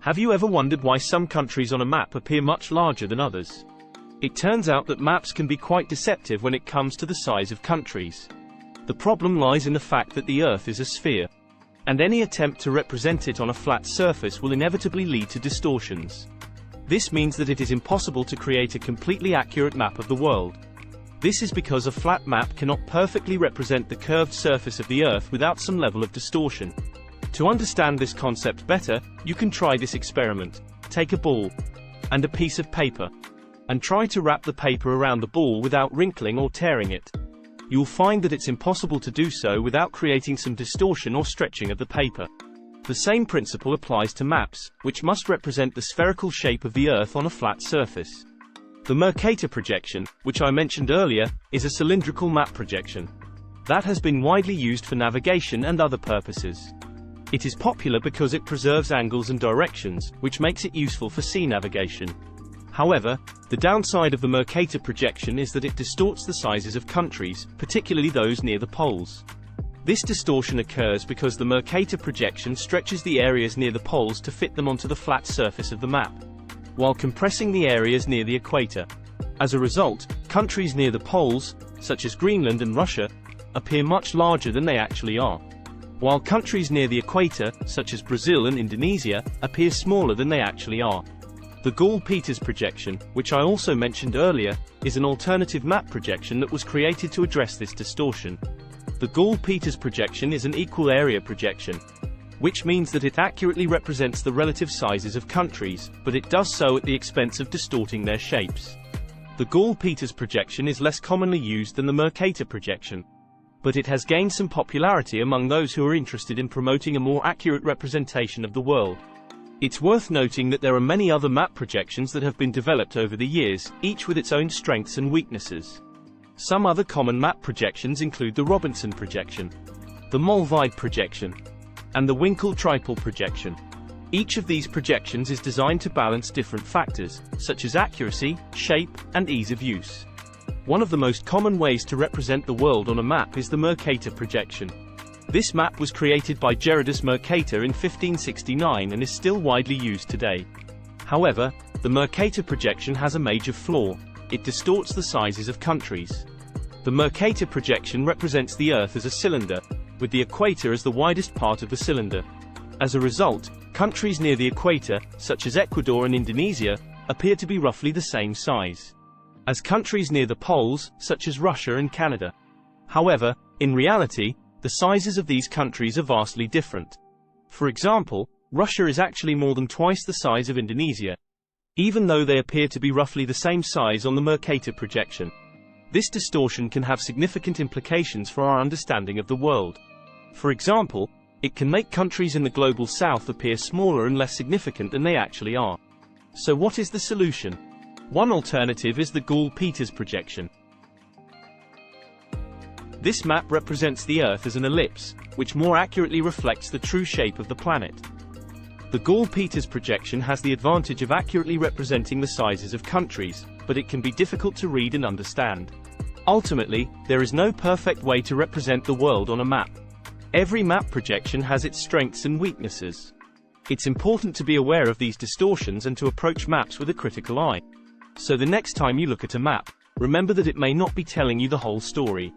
Have you ever wondered why some countries on a map appear much larger than others? It turns out that maps can be quite deceptive when it comes to the size of countries. The problem lies in the fact that the Earth is a sphere, and any attempt to represent it on a flat surface will inevitably lead to distortions. This means that it is impossible to create a completely accurate map of the world. This is because a flat map cannot perfectly represent the curved surface of the Earth without some level of distortion. To understand this concept better, you can try this experiment. Take a ball and a piece of paper, and try to wrap the paper around the ball without wrinkling or tearing it. You'll find that it's impossible to do so without creating some distortion or stretching of the paper. The same principle applies to maps, which must represent the spherical shape of the Earth on a flat surface. The Mercator projection, which I mentioned earlier, is a cylindrical map projection that has been widely used for navigation and other purposes. It is popular because it preserves angles and directions, which makes it useful for sea navigation. However, the downside of the Mercator projection is that it distorts the sizes of countries, particularly those near the poles. This distortion occurs because the Mercator projection stretches the areas near the poles to fit them onto the flat surface of the map, while compressing the areas near the equator. As a result, countries near the poles, such as Greenland and Russia, appear much larger than they actually are, while countries near the equator, such as Brazil and Indonesia, appear smaller than they actually are. The Gauss-Peters projection, which I also mentioned earlier, is an alternative map projection that was created to address this distortion. The Gauss-Peters projection is an equal area projection, which means that it accurately represents the relative sizes of countries, but it does so at the expense of distorting their shapes. The Gauss-Peters projection is less commonly used than the Mercator projection, but it has gained some popularity among those who are interested in promoting a more accurate representation of the world. It's worth noting that there are many other map projections that have been developed over the years, each with its own strengths and weaknesses. Some other common map projections include the Robinson projection, the Mollweide projection, and the Winkel-Tripel projection. Each of these projections is designed to balance different factors, such as accuracy, shape, and ease of use. One of the most common ways to represent the world on a map is the Mercator projection. This map was created by Gerardus Mercator in 1569 and is still widely used today. However, the Mercator projection has a major flaw: it distorts the sizes of countries. The Mercator projection represents the Earth as a cylinder, with the equator as the widest part of the cylinder. As a result, countries near the equator, such as Ecuador and Indonesia, appear to be roughly the same size as countries near the poles, such as Russia and Canada. However, in reality, the sizes of these countries are vastly different. For example, Russia is actually more than twice the size of Indonesia, even though they appear to be roughly the same size on the Mercator projection. This distortion can have significant implications for our understanding of the world. For example, it can make countries in the global south appear smaller and less significant than they actually are. So what is the solution? One alternative is the Gauss-Peters projection. This map represents the Earth as an ellipse, which more accurately reflects the true shape of the planet. The Gauss-Peters projection has the advantage of accurately representing the sizes of countries, but it can be difficult to read and understand. Ultimately, there is no perfect way to represent the world on a map. Every map projection has its strengths and weaknesses. It's important to be aware of these distortions and to approach maps with a critical eye. So the next time you look at a map, remember that it may not be telling you the whole story.